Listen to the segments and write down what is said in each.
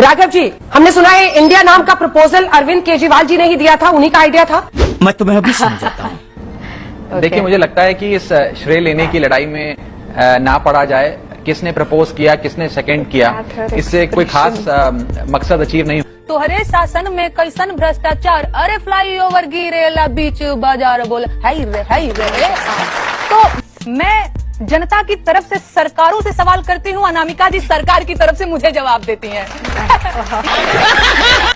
राघव जी, हमने सुना है इंडिया नाम का प्रपोजल अरविंद केजरीवाल जी ने ही दिया था, उन्हीं का आइडिया था। मैं तुम्हें अभी समझाता हूँ। देखिए, मुझे लगता है कि इस श्रेय लेने की लड़ाई में ना पड़ा जाए, किसने प्रपोज किया, किसने सेकंड किया, इससे कोई खास मकसद अचीव नहीं। तोहरे शासन में कैसन भ्रष्टाचार, अरे फ्लाई ओवर गिरेला बीच बाजार बोल हाय रे। तो मैं जनता की तरफ से सरकारों से सवाल करती हूँ, अनामिका जी सरकार की तरफ से मुझे जवाब देती हैं।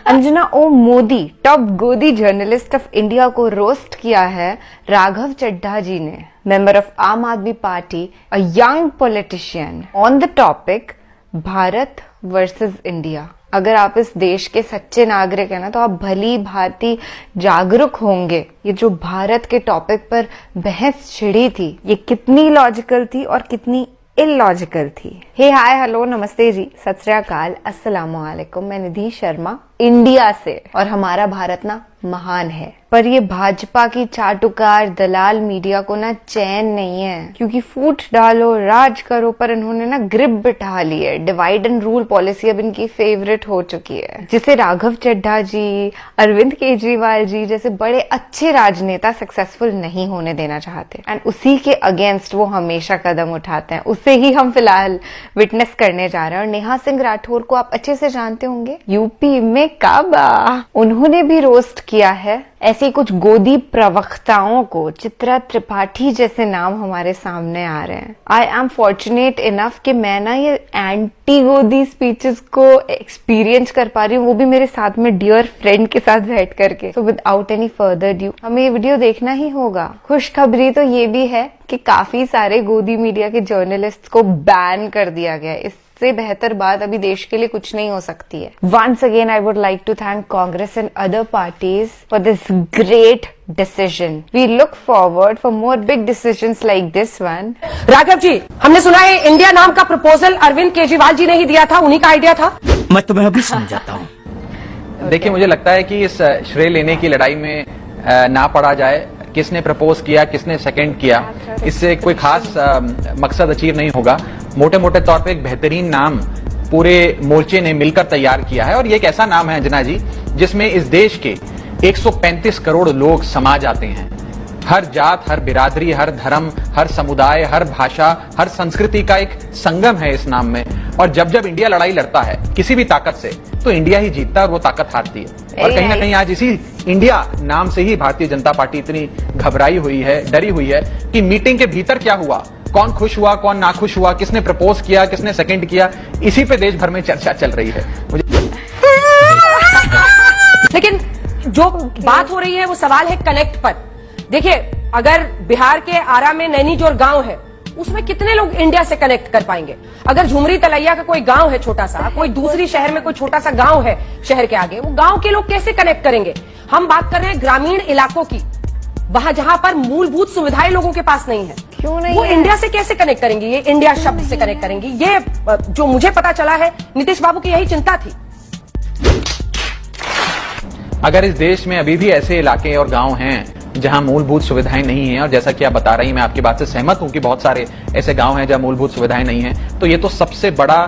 अंजना ओ मोदी, टॉप गोदी जर्नलिस्ट ऑफ इंडिया को रोस्ट किया है राघव चड्ढा जी ने, मेंबर ऑफ आम आदमी party, a young politician, on the topic Bharat versus India. अगर आप इस देश के सच्चे नागरिक हैं ना, तो आप भली भांति जागरूक होंगे। ये जो भारत के टॉपिक पर बहस छिड़ी थी, ये कितनी लॉजिकल थी और कितनी इलॉजिकल थी। हे हाय हेलो नमस्ते जी, सत श्री अकाल, अस्सलामु अलैकुम। मैं निधि शर्मा इंडिया से, और हमारा भारत ना महान है, पर ये भाजपा की चाटुकार दलाल मीडिया को ना चैन नहीं है, क्योंकि फूट डालो राज करो पर इन्होंने ना ग्रिप बिठा ली है। डिवाइड एंड रूल पॉलिसी अब इनकी फेवरेट हो चुकी है, जिसे राघव चड्ढा जी, अरविंद केजरीवाल जी जैसे बड़े अच्छे राजनेता सक्सेसफुल नहीं होने देना चाहते, एंड उसी के अगेंस्ट वो हमेशा कदम उठाते हैं। उससे ही हम फिलहाल विटनेस करने जा रहे हैं। और नेहा सिंह राठौर को आप अच्छे से जानते होंगे, यूपी में काबा, उन्होंने भी रोस्ट किया है ऐसे कुछ गोदी प्रवक्ताओं को। चित्रा त्रिपाठी जैसे नाम हमारे सामने आ रहे हैं। आई एम फॉर्चुनेट इनफ कि मैं ना ये एंटी गोदी स्पीचेस को एक्सपीरियंस कर पा रही हूँ, वो भी मेरे साथ में डियर फ्रेंड के साथ बैठ करके। So without any further due हमें ये वीडियो देखना ही होगा। खुशखबरी तो ये भी है कि काफी सारे गोदी मीडिया के जर्नलिस्ट को बैन कर दिया गया। इससे बेहतर बात अभी देश के लिए कुछ नहीं हो सकती है। Once again I would like to thank Congress and other parties for this great decision. We look forward for more big decisions like this one. Raghav ji, हमने सुना है इंडिया नाम का प्रपोजल अरविंद केजरीवाल जी ने ही दिया था, उन्हीं का आइडिया था। मैं तुम्हें अभी समझाता हूँ। देखिए, मुझे लगता है कि इस श्रेय लेने की लड़ाई में ना पड़ा जाए, किसने प्रपोज किया, किसने सेकंड किया, इससे कोई खास मकसद अचीव नहीं होगा। मोटे मोटे तौर पे एक बेहतरीन नाम पूरे मोर्चे ने मिलकर तैयार किया है, और ये एक ऐसा नाम है अंजना जी, जिसमें इस देश के 135 करोड़ लोग समा जाते हैं। हर जात, हर बिरादरी, हर धर्म, हर समुदाय, हर भाषा, हर संस्कृति का एक संगम है इस नाम में। और जब जब इंडिया लड़ाई लड़ता है किसी भी ताकत से, तो इंडिया ही जीतता है और वो ताकत हारती है। और कहीं ना कहीं आज इसी इंडिया नाम से ही भारतीय जनता पार्टी इतनी घबराई हुई है, डरी हुई है कि मीटिंग के भीतर क्या हुआ, कौन खुश हुआ, कौन नाखुश हुआ, किसने प्रपोज किया, किसने सेकंड किया, इसी पे देश भर में चर्चा चल रही है। लेकिन जो बात हो रही है वो सवाल है कनेक्ट पर। देखिए, अगर बिहार के आरा में नैनीजोर गांव है, उसमें कितने लोग इंडिया से कनेक्ट कर पाएंगे? अगर झुमरी तलैया का कोई गांव है छोटा सा, कोई दूसरी शहर में कोई छोटा सा गांव है शहर के आगे, वो गांव के लोग कैसे कनेक्ट करेंगे? हम बात कर रहे हैं ग्रामीण इलाकों की, वहां जहां पर मूलभूत सुविधाएं लोगों के पास नहीं है। क्यों नहीं वो है? इंडिया से कैसे कनेक्ट करेंगे? ये इंडिया शब्द से कनेक्ट करेंगे? ये जो मुझे पता चला है, नीतीश बाबू की यही चिंता थी। अगर इस देश में अभी भी ऐसे इलाके और गांव हैं जहां मूलभूत सुविधाएं नहीं हैं, और जैसा कि आप बता रही हैं, मैं आपकी बात से सहमत हूं कि बहुत सारे ऐसे गांव हैं जहां मूलभूत सुविधाएं नहीं हैं, तो ये तो सबसे बड़ा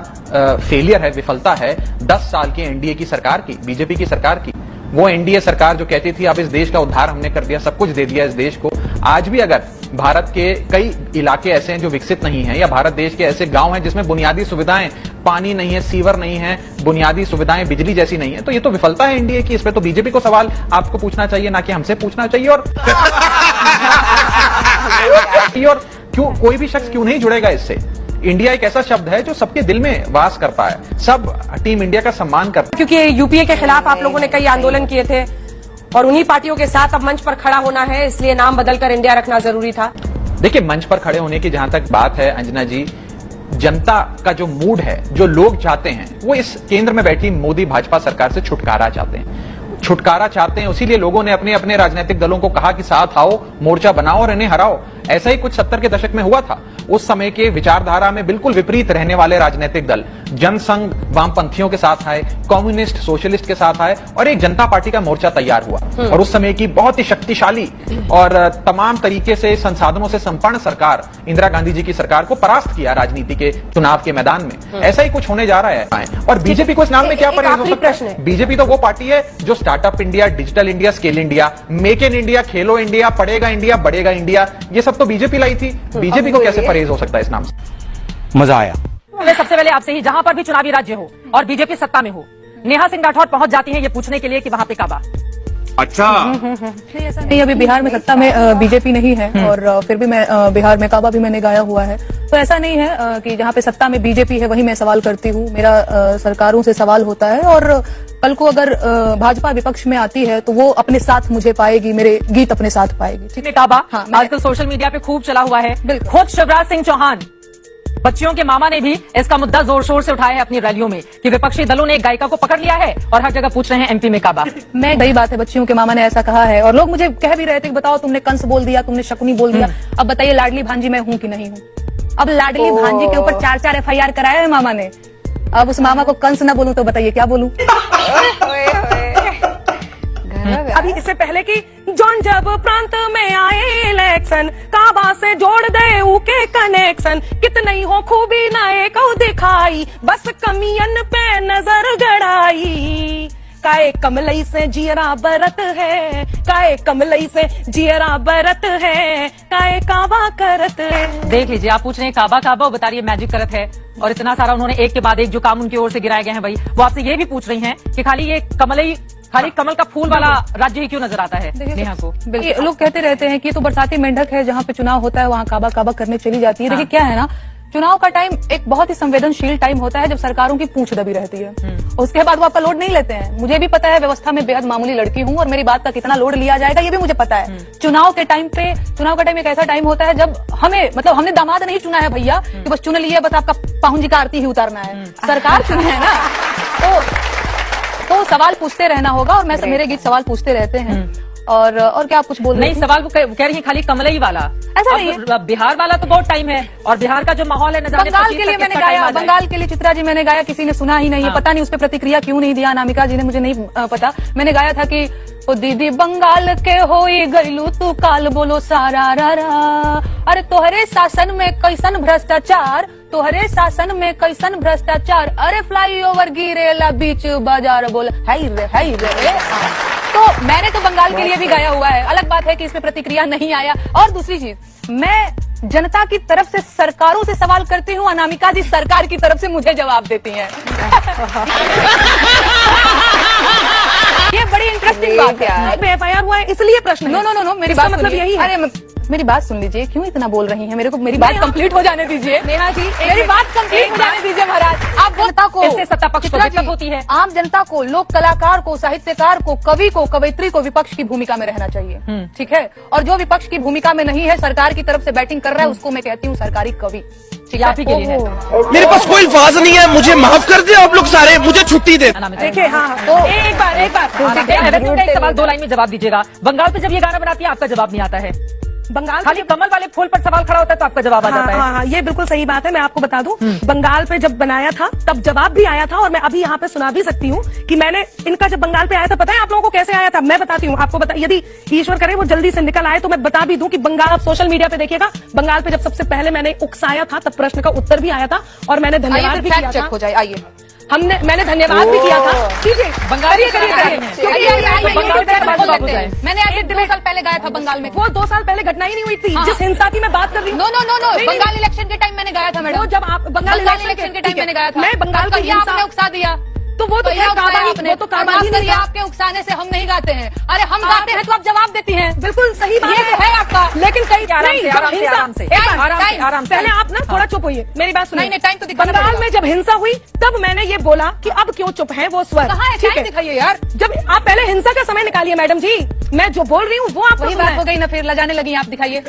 फेलियर है, विफलता है 10 साल की एनडीए की सरकार की, बीजेपी की सरकार की। वो एनडीए सरकार जो कहती थी अब इस देश का उद्धार हमने कर दिया, सब कुछ दे दिया इस देश को। आज भी अगर भारत के कई इलाके ऐसे हैं जो विकसित नहीं हैं, या भारत देश के ऐसे गांव हैं जिसमें बुनियादी सुविधाएं, पानी नहीं है, सीवर नहीं है, बुनियादी सुविधाएं बिजली जैसी नहीं है, तो ये तो विफलता है एनडीए की। इस पे तो बीजेपी को सवाल आपको पूछना चाहिए, ना कि हमसे पूछना चाहिए। और क्यों कोई भी शख्स क्यों नहीं जुड़ेगा इससे? इंडिया एक ऐसा शब्द है जो सबके दिल में वास करता है, सब टीम इंडिया का सम्मान करता है। क्योंकि यूपीए के खिलाफ आप लोगों ने कई आंदोलन किए थे, और उन्हीं पार्टियों के साथ अब मंच पर खड़ा होना है, इसलिए नाम बदलकर इंडिया रखना जरूरी था। देखिए, मंच पर खड़े होने की जहां तक बात है अंजना जी, जनता का जो मूड है, जो लोग चाहते हैं, वो इस केंद्र में बैठी मोदी भाजपा सरकार से छुटकारा चाहते हैं। इसीलिए लोगों ने अपने अपने राजनीतिक दलों को कहा कि साथ आओ, मोर्चा बनाओ और इन्हें हराओ। ऐसा ही कुछ 70 के दशक में हुआ था। उस समय के विचारधारा में बिल्कुल विपरीत रहने वाले राजनीतिक दल जनसंघ वामपंथियों के साथ आए, कम्युनिस्ट सोशलिस्ट के साथ आए और एक जनता पार्टी का मोर्चा तैयार हुआ। और उस समय की बहुत ही शक्तिशाली और तमाम तरीके से संसाधनों से संपन्न सरकार, इंदिरा गांधी जी की सरकार को परास्त किया राजनीति के चुनाव के मैदान में। ऐसा ही कुछ होने जा रहा है। और बीजेपी को इस नाम में क्या परहेज हो सकता है? बीजेपी तो वो पार्टी है जो startup India, digital India, scale India, make in India, Khelo India, पढ़ेगा इंडिया, बढ़ेगा इंडिया, ये सब तो बीजेपी लाई थी। बीजेपी को कैसे परहेज हो सकता है इस नाम से? मजा आया। मैं सबसे पहले आपसे ही, जहां पर भी चुनावी राज्य हो और बीजेपी सत्ता में हो, नेहा सिंह राठौर पहुंच जाती है ये पूछने के लिए कि वहां पे काबा। अच्छा, ऐसा नहीं, अभी बिहार में सत्ता में बीजेपी नहीं है और फिर भी मैं बिहार में काबा भी मैंने गाया हुआ है। तो ऐसा नहीं है कि जहाँ पे सत्ता में बीजेपी है वही मैं सवाल करती हूँ। मेरा सरकारों से सवाल होता है और कल को अगर भाजपा विपक्ष में आती है तो वो अपने साथ मुझे पाएगी, मेरे गीत अपने साथ पाएगी। ठीक है काबा हाँ, आजकल सोशल मीडिया पे खूब चला हुआ है। बिल्कुल। खुद शिवराज सिंह चौहान, बच्चियों के मामा ने भी इसका मुद्दा जोर शोर से उठाया है अपनी रैलियों में कि विपक्षी दलों ने एक गायिका को पकड़ लिया है और हर जगह पूछ रहे हैं एमपी में काबा। मैं सही बात है, बच्चियों के मामा ने ऐसा कहा है और लोग मुझे कह भी रहे थे कि बताओ तुमने कंस बोल दिया, तुमने शकुनी बोल दिया, अब बताइए लाडली भांजी मैं हूं कि नहीं हूं। अब लाडली भांजी के ऊपर 4-4 FIR कराया है मामा ने। अब उस मामा को कंस ना बोलूं तो बताइए क्या बोलूं। अभी इससे पहले कि जॉन जब प्रांत में आए इलेक्शन, काबा से जोड़ दे उके कनेक्शन, कितनी हो खूबी नाए को दिखाई, बस कमियन पे नजर गड़ाई। काए कमलई से जियरा बरत है, काए कमलई से जियरा बरत है, काए काबा करत है। देख लीजिए, आप पूछ रहे हैं काबा काबा, वो बता रही है मैजिक करत है। और इतना सारा उन्होंने एक के बाद एक जो काम उनकी ओर से गिराए गए हैं भाई, वो आपसे ये भी पूछ रही हैं कि खाली ये कमलई, खाली कमल का फूल वाला राज्य ही क्यों नजर आता है नेहा को? बिल्कुल, लोग कहते रहते हैं कि तो बरसाती मेंढक है, जहाँ पे चुनाव होता है वहाँ काबा काबा करने चली जाती है। देखिए क्या है ना, चुनाव का टाइम एक बहुत ही संवेदनशील टाइम होता है जब सरकारों की पूंछ दबी रहती है। उसके बाद वो आपका लोड नहीं लेते हैं। मुझे भी पता है, व्यवस्था में बेहद मामूली लड़की हूँ और मेरी बात का कितना लोड लिया जाएगा ये भी मुझे पता है। चुनाव के टाइम पे, चुनाव का टाइम एक ऐसा टाइम होता है जब हमें, मतलब हमने दामाद नहीं चुना है भैया कि बस चुन लिए, बस आपका पाहुन जी का आरती ही उतारना है। सरकार चुनी है ना, तो सवाल पूछते रहना होगा और मैं मेरे गीत सवाल पूछते रहते हैं। और क्या आप कुछ बोल रहे हैं? नहीं, सवाल वो कह रही है खाली कमलई वाला, ऐसा नहीं है। बिहार वाला तो बहुत टाइम है और बिहार का जो माहौल है, बंगाल के लिए मैंने गाया, बंगाल के लिए चित्रा जी मैंने गाया, किसी ने सुना ही नहीं है। पता नहीं उस पर प्रतिक्रिया क्यों नहीं दिया अनामिका जी ने, मुझे नहीं पता। मैंने गाया था कि ओ दीदी बंगाल के होई गईलू तू काल बोलो सारा रा, अरे तोहरे शासन में कैसन भ्रष्टाचार, तोहरे शासन में कैसन भ्रष्टाचार, अरे फ्लाई ओवर गिरेला बीच बाजार बोल हाय रे। तो मैंने तो बंगाल के लिए भी गाया हुआ है। अलग बात है कि इसमें प्रतिक्रिया नहीं आया। और दूसरी चीज, मैं जनता की तरफ से सरकारों से सवाल करती हूँ, अनामिका जी सरकार की तरफ से मुझे जवाब देती हैं। ये बड़ी इंटरेस्टिंग बात है। FIR हुआ है इसलिए प्रश्न। नो, मेरी बात मतलब यही है। अरे मेरी बात सुन लीजिए, क्यों इतना बोल रही हैं? मेरे को मेरी बात कंप्लीट हो जाने दीजिए। नेहा जी मेरी बात कंप्लीट हो जाने दीजिए महाराज। आप जनता को, इससे सत्ता पक्ष को दिक्कत होती है। आम जनता को, लोक कलाकार को, साहित्यकार को, कवि को, कवयित्री को विपक्ष की भूमिका में रहना चाहिए। ठीक है, और जो विपक्ष की भूमिका में नहीं है, सरकार की तरफ से बैटिंग कर रहा है, उसको मैं कहती हूँ सरकारी कवि। आप ही के लिए है। मेरे पास कोई अल्फाज नहीं है, मुझे माफ कर दे आप लोग सारे, मुझे छुट्टी दे। देखिए हाँ, तो एक बार सवाल 2 लाइन में जवाब दीजिएगा। बंगाल पे जब ये गाना बनाती है आपका जवाब नहीं आता है, बंगाल खाली कमल वाले फूल पर सवाल खड़ा होता है तो आपका जवाब आ जाता है। हाँ, ये बिल्कुल सही बात है। मैं आपको बता दूं, बंगाल पे जब बनाया था तब जवाब भी आया था और मैं अभी यहाँ पे सुना भी सकती हूँ कि मैंने इनका जब बंगाल पे आया था, पता है आप लोगों को कैसे आया था? मैं बताती हूँ आपको। यदि ईश्वर करे वो जल्दी से निकल आए तो मैं बता भी दूं कि बंगाल, आप सोशल मीडिया पे देखिएगा, बंगाल पे जब सबसे पहले मैंने उकसाया था तब प्रश्न का उत्तर भी आया था और मैंने धन्यवाद भी किया था। हो जाए, आइए मैंने धन्यवाद भी किया था। ठीक है, बंगाल मैंने आज 2 साल पहले गाया था बंगाल में। वो 2 साल पहले घटना ही नहीं हुई थी जिस हिंसा की मैं बात कर रही हूँ। नो, बंगाल इलेक्शन के टाइम मैंने गाया था मैडम। वो जब आप बंगाल इलेक्शन के टाइम मैंने गाया था। मैं बंगाल की आपने उकसा दिया तो वो तो काबा ही नहीं। आपके उकसाने से हम नहीं गाते हैं। अरे हम गाते हैं तो आप जवाब देती हैं। बिल्कुल सही बात है आपका। लेकिन कई आराम से पहले आप ना थोड़ा चुप होइए, मेरी बात सुनिए। नहीं, टाइम तो दिखाना बंगाल में जब हिंसा हुई तब मैंने ये बोला कि अब क्यों चुप है वो स्वर। कहाँ है? टाइम दिखाइए यार। जब आप पहले हिंसा का समय निकालिए मैडम जी, मैं जो बोल रही हूँ वो आप वही बात हो गई ना, फिर लजाने लगी। आप दिखाइए।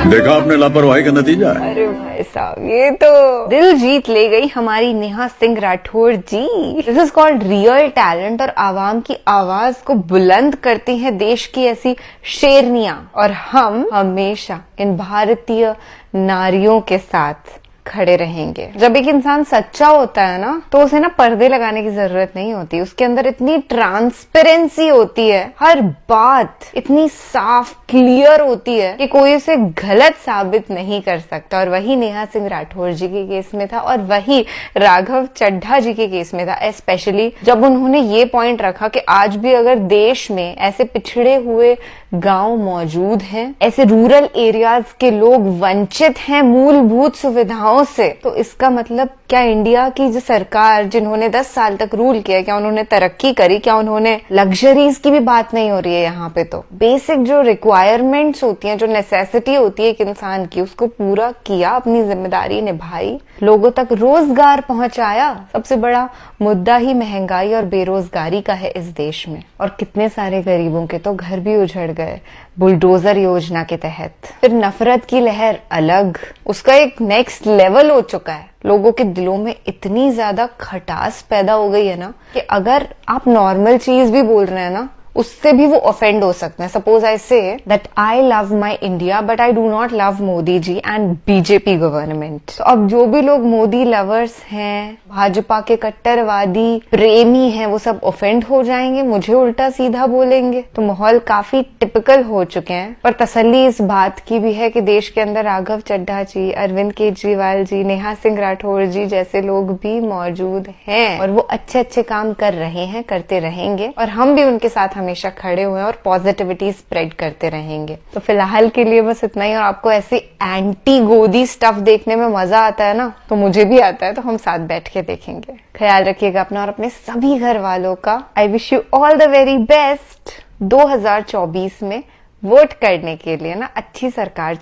देखा आपने लापरवाही का नतीजा है। अरे भाई साहब, ये तो दिल जीत ले गई हमारी Neha Singh Rathore ji. This is called real talent और आवाम की आवाज को बुलंद करती हैं देश की ऐसी शेरनियां। और हम हमेशा इन भारतीय नारियों के साथ खड़े रहेंगे। जब एक इंसान सच्चा होता है ना, तो उसे ना पर्दे लगाने की जरूरत नहीं होती। उसके अंदर इतनी ट्रांसपेरेंसी होती है, हर बात इतनी साफ क्लियर होती है कि कोई उसे गलत साबित नहीं कर सकता। और वही नेहा सिंह राठौर जी के केस में था और वही राघव चड्ढा जी के केस में था, स्पेशली जब उन्होंने ये पॉइंट रखा कि आज भी अगर देश में ऐसे पिछड़े हुए गांव मौजूद हैं, ऐसे रूरल एरियाज के लोग वंचित हैं मूलभूत सुविधाओं से, तो इसका मतलब क्या इंडिया की जो सरकार जिन्होंने 10 साल तक रूल किया, क्या उन्होंने तरक्की करी? क्या उन्होंने लग्जरीज की भी बात नहीं हो रही है यहाँ पे? तो बेसिक जो रिक्वायरमेंट्स होती हैं, जो नेसेसिटी होती है एक इंसान की, उसको पूरा किया, अपनी जिम्मेदारी निभाई, लोगों तक रोजगार पहुंचाया। सबसे बड़ा मुद्दा ही महंगाई और बेरोजगारी का है इस देश में, और कितने सारे गरीबों के तो घर भी उजड़ गए बुलडोजर योजना के तहत। फिर नफरत की लहर अलग, उसका एक नेक्स्ट लेवल हो चुका है। लोगों के दिलों में इतनी ज्यादा खटास पैदा हो गई है ना कि अगर आप नॉर्मल चीज भी बोल रहे हैं ना, उससे भी वो ऑफेंड हो सकते हैं। Suppose I say that I love my India but I do not love Modi ji and BJP government. तो अब जो भी लोग मोदी लवर्स हैं, भाजपा के कट्टरवादी प्रेमी हैं, वो सब ऑफेंड हो जाएंगे, मुझे उल्टा सीधा बोलेंगे। तो माहौल काफी टिपिकल हो चुके हैं। पर तसल्ली इस बात की भी है कि देश के अंदर राघव चड्ढा जी, अरविंद केजरीवाल जी, नेहा सिंह राठौर जी जैसे लोग भी मौजूद हैं और वो अच्छे अच्छे काम कर रहे हैं, करते रहेंगे, और हम भी उनके साथ हमेशा खड़े हुए हैं और पॉजिटिविटी स्प्रेड करते रहेंगे। तो फिलहाल के लिए बस इतना ही। और आपको ऐसी एंटी गोदी स्टफ देखने में मजा आता है ना, तो मुझे भी आता है, तो हम साथ बैठ के देखेंगे। ख्याल रखिएगा अपना और अपने सभी घर वालों का। I wish you all the very best 2024 में वोट करने के लिए ना अच्छी सरकार